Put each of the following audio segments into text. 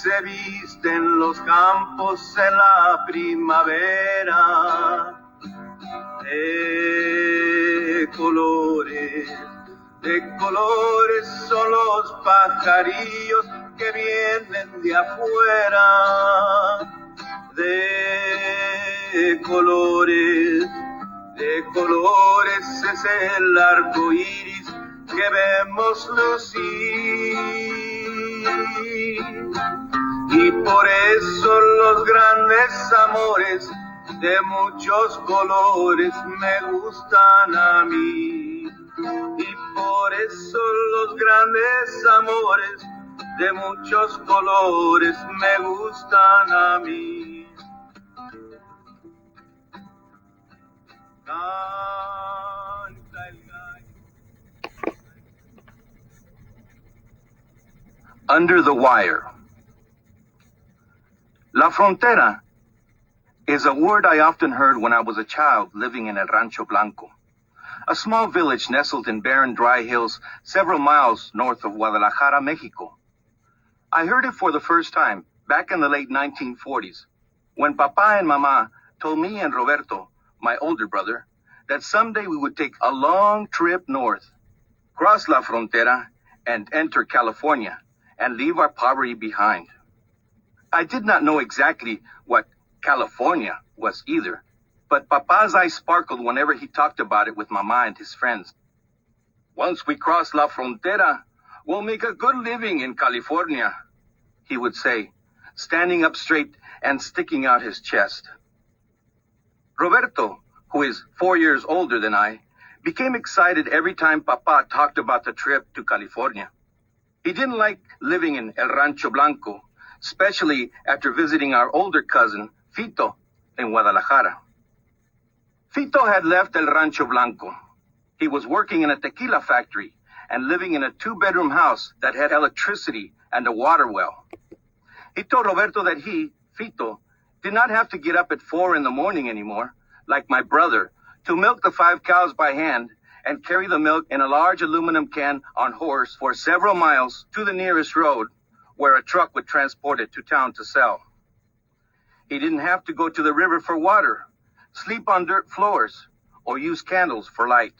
se visten los campos en la primavera. De colores son los pajarillos que vienen de afuera. De colores es el arco iris que vemos lucir. Y por eso los grandes amores de muchos colores me gustan a mí. Y por eso los grandes amores de muchos colores me gustan a mí. Canta el gallo. Under the wire. La frontera is a word I often heard when I was a child living in el Rancho Blanco, a small village nestled in barren, dry hills several miles north of Guadalajara, Mexico. I heard it for the first time back in the late 1940s, when Papa and Mama told me and Roberto, my older brother, that someday we would take a long trip north, cross la frontera, and enter California, and leave our poverty behind. I did not know exactly what California was either, but Papa's eyes sparkled whenever he talked about it with Mama and his friends. Once we cross la frontera, we'll make a good living in California, he would say, standing up straight and sticking out his chest. Roberto, who is 4 years older than I, became excited every time Papa talked about the trip to California. He didn't like living in El Rancho Blanco, especially after visiting our older cousin, Fito, in Guadalajara. Fito had left El Rancho Blanco. He was working in a tequila factory and living in a 2-bedroom house that had electricity and a water well. He told Roberto that he, Fito, did not have to get up at 4 in the morning anymore, like my brother, to milk the 5 cows by hand and carry the milk in a large aluminum can on horse for several miles to the nearest road, where a truck would transport it to town to sell. He didn't have to go to the river for water, sleep on dirt floors, or use candles for light.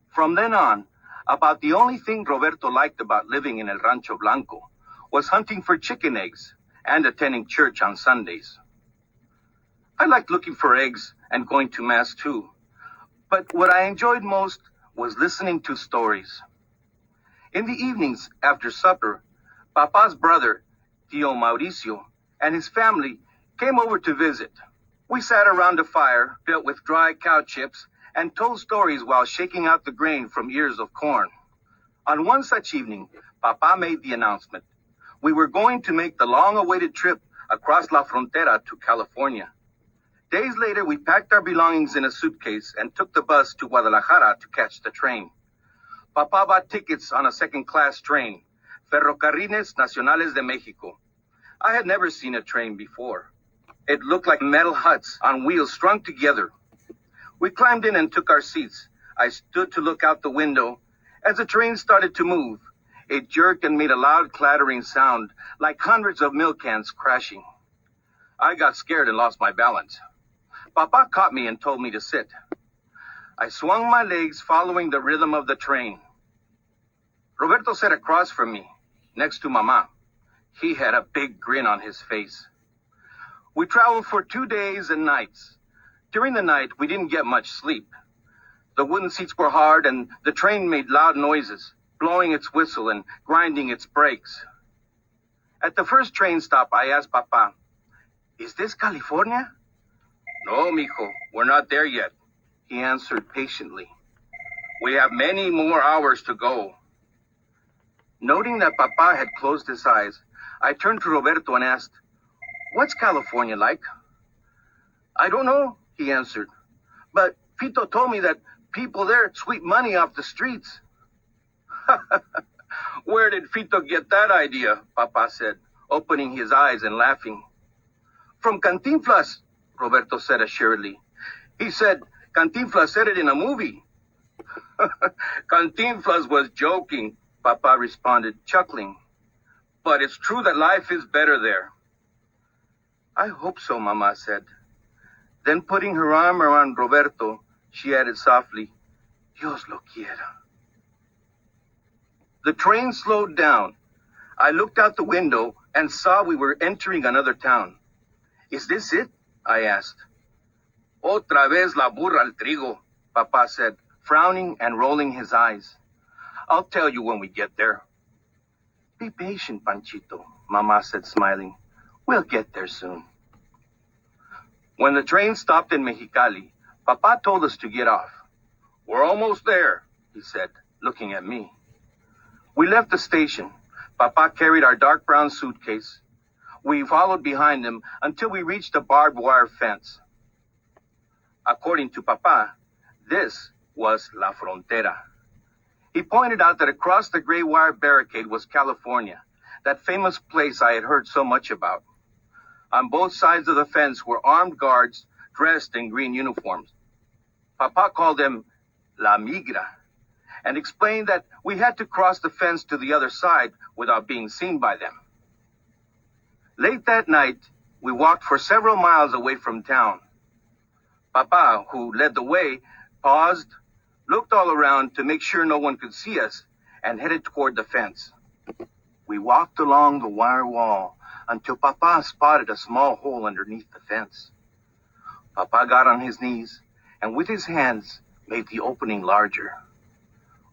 From then on, about the only thing Roberto liked about living in El Rancho Blanco was hunting for chicken eggs and attending church on Sundays. I liked looking for eggs and going to Mass too, but what I enjoyed most was listening to stories. In the evenings after supper, Papa's brother, Tio Mauricio, and his family came over to visit. We sat around a fire built with dry cow chips and told stories while shaking out the grain from ears of corn. On one such evening, Papa made the announcement. We were going to make the long-awaited trip across la frontera to California. Days later, we packed our belongings in a suitcase and took the bus to Guadalajara to catch the train. Papa bought tickets on a second-class train, Ferrocarriles Nacionales de México. I had never seen a train before. It looked like metal huts on wheels strung together. We climbed in and took our seats. I stood to look out the window. As the train started to move, it jerked and made a loud clattering sound, like hundreds of milk cans crashing. I got scared and lost my balance. Papa caught me and told me to sit. I swung my legs, following the rhythm of the train. Roberto sat across from me, next to Mama. He had a big grin on his face. We traveled for 2 days and nights. During the night, we didn't get much sleep. The wooden seats were hard and the train made loud noises, blowing its whistle and grinding its brakes. At the first train stop, I asked Papa, "Is this California?" "No, mijo, we're not there yet," he answered patiently. "We have many more hours to go." Noting that Papa had closed his eyes, I turned to Roberto and asked, "What's California like?" "I don't know," he answered, "but Fito told me that people there sweep money off the streets." "Where did Fito get that idea?" Papa said, opening his eyes and laughing. "From Cantinflas," Roberto said assuredly. "He said Cantinflas said it in a movie." "Cantinflas was joking," Papa responded, chuckling. but it's true that life is better there. I hope so, Mama said. Then putting her arm around Roberto, she added softly, Dios lo quiera. The train slowed down. I looked out the window and saw we were entering another town. Is this it? I asked. Otra vez la burra al trigo, Papa said, frowning and rolling his eyes. I'll tell you when we get there. Be patient, Panchito, Mama said, smiling. We'll get there soon. When the train stopped in Mexicali, Papa told us to get off. We're almost there, he said, looking at me. We left the station. Papa carried our dark brown suitcase. We followed behind him until we reached a barbed wire fence. According to Papa, this was La Frontera. He pointed out that across the gray wire barricade was California, that famous place I had heard so much about. On both sides of the fence were armed guards dressed in green uniforms. Papa called them La Migra and explained that we had to cross the fence to the other side without being seen by them. Late that night, we walked for several miles away from town. Papa, who led the way, paused, looked all around to make sure no one could see us, and headed toward the fence. We walked along the wire wall until Papa spotted a small hole underneath the fence. Papa got on his knees and with his hands made the opening larger.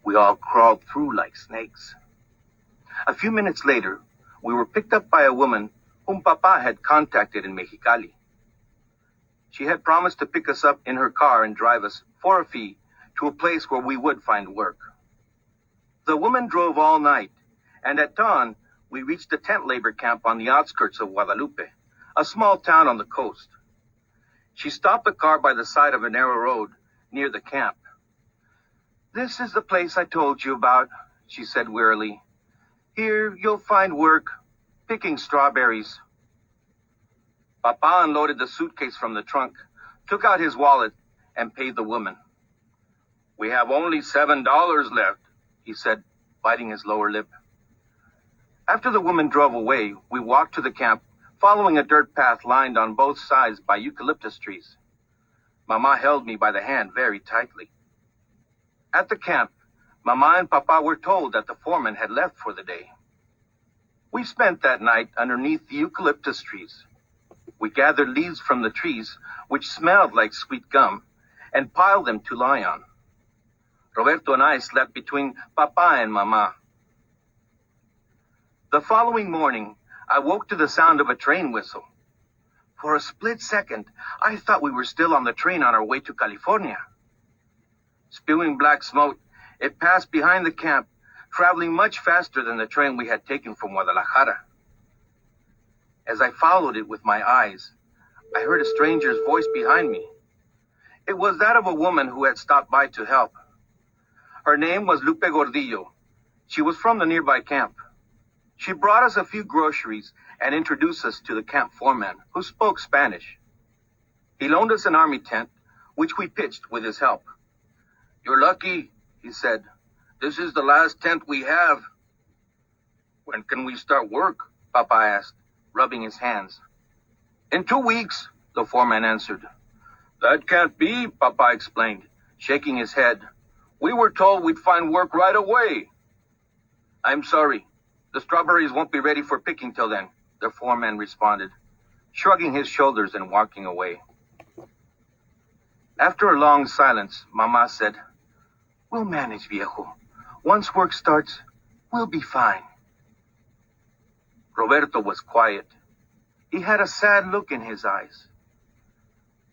We all crawled through like snakes. A few minutes later, we were picked up by a woman whom Papa had contacted in Mexicali. She had promised to pick us up in her car and drive us, for a fee, to a place where we would find work. The woman drove all night, and at dawn, we reached a tent labor camp on the outskirts of Guadalupe, a small town on the coast. She stopped the car by the side of a narrow road near the camp. This is the place I told you about, she said wearily. Here you'll find work, picking strawberries. Papa unloaded the suitcase from the trunk, took out his wallet, and paid the woman. We have only $7 left, he said, biting his lower lip. After the woman drove away, we walked to the camp, following a dirt path lined on both sides by eucalyptus trees. Mama held me by the hand very tightly. At the camp, Mama and Papa were told that the foreman had left for the day. We spent that night underneath the eucalyptus trees. We gathered leaves from the trees, which smelled like sweet gum, and piled them to lie on. Roberto and I slept between Papa and Mama. The following morning, I woke to the sound of a train whistle. For a split second, I thought we were still on the train on our way to California. Spewing black smoke, it passed behind the camp, traveling much faster than the train we had taken from Guadalajara. As I followed it with my eyes, I heard a stranger's voice behind me. It was that of a woman who had stopped by to help. Her name was Lupe Gordillo. She was from the nearby camp. She brought us a few groceries and introduced us to the camp foreman, who spoke Spanish. He loaned us an army tent, which we pitched with his help. You're lucky, he said. This is the last tent we have. When can we start work? Papa asked, rubbing his hands. In 2 weeks, the foreman answered. That can't be, Papa explained, shaking his head. We were told we'd find work right away. I'm sorry. The strawberries won't be ready for picking till then, the foreman responded, shrugging his shoulders and walking away. After a long silence, Mama said, We'll manage, viejo. Once work starts, we'll be fine. Roberto was quiet. He had a sad look in his eyes.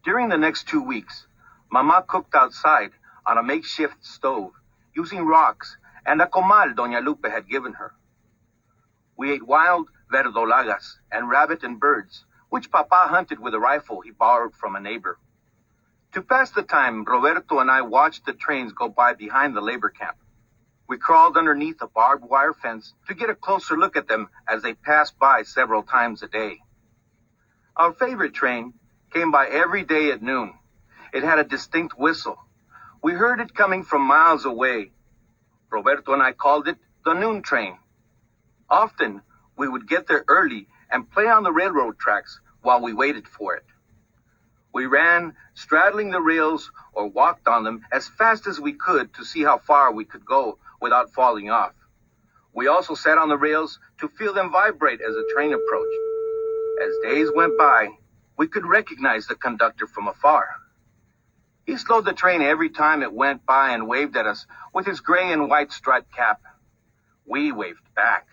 During the next 2 weeks, Mama cooked outside on a makeshift stove, using rocks and a comal Doña Lupe had given her. We ate wild verdolagas and rabbit and birds, which Papa hunted with a rifle he borrowed from a neighbor. To pass the time, Roberto and I watched the trains go by behind the labor camp. We crawled underneath a barbed wire fence to get a closer look at them as they passed by several times a day. Our favorite train came by every day at noon. It had a distinct whistle. We heard it coming from miles away. Roberto and I called it the noon train. Often, we would get there early and play on the railroad tracks while we waited for it. We ran, straddling the rails, or walked on them as fast as we could to see how far we could go without falling off. We also sat on the rails to feel them vibrate as the train approached. As days went by, we could recognize the conductor from afar. He slowed the train every time it went by and waved at us with his gray and white striped cap. We waved back.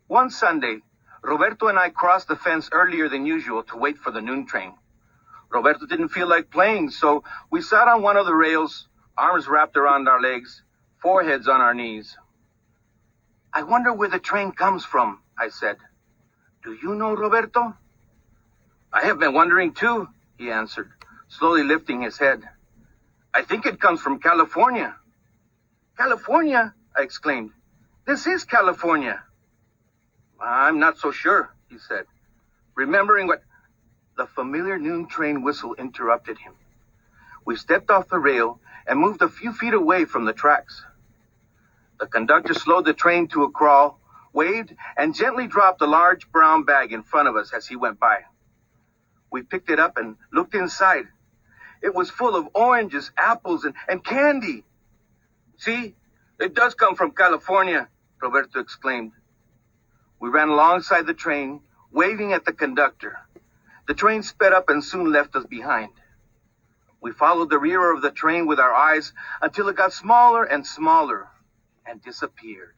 One Sunday, Roberto and I crossed the fence earlier than usual to wait for the noon train. Roberto didn't feel like playing, so we sat on one of the rails, arms wrapped around our legs, foreheads on our knees. I wonder where the train comes from, I said. Do you know, Roberto? I have been wondering too, he answered, slowly lifting his head. I think it comes from California. California? I exclaimed. This is California. I'm not so sure, he said, remembering what... The familiar noon train whistle interrupted him. We stepped off the rail and moved a few feet away from the tracks. The conductor slowed the train to a crawl, waved, and gently dropped a large brown bag in front of us as he went by. We picked it up and looked inside. It was full of oranges, apples, and candy. See, it does come from California, Roberto exclaimed. We ran alongside the train, waving at the conductor. The train sped up and soon left us behind. We followed the rear of the train with our eyes until it got smaller and smaller and disappeared.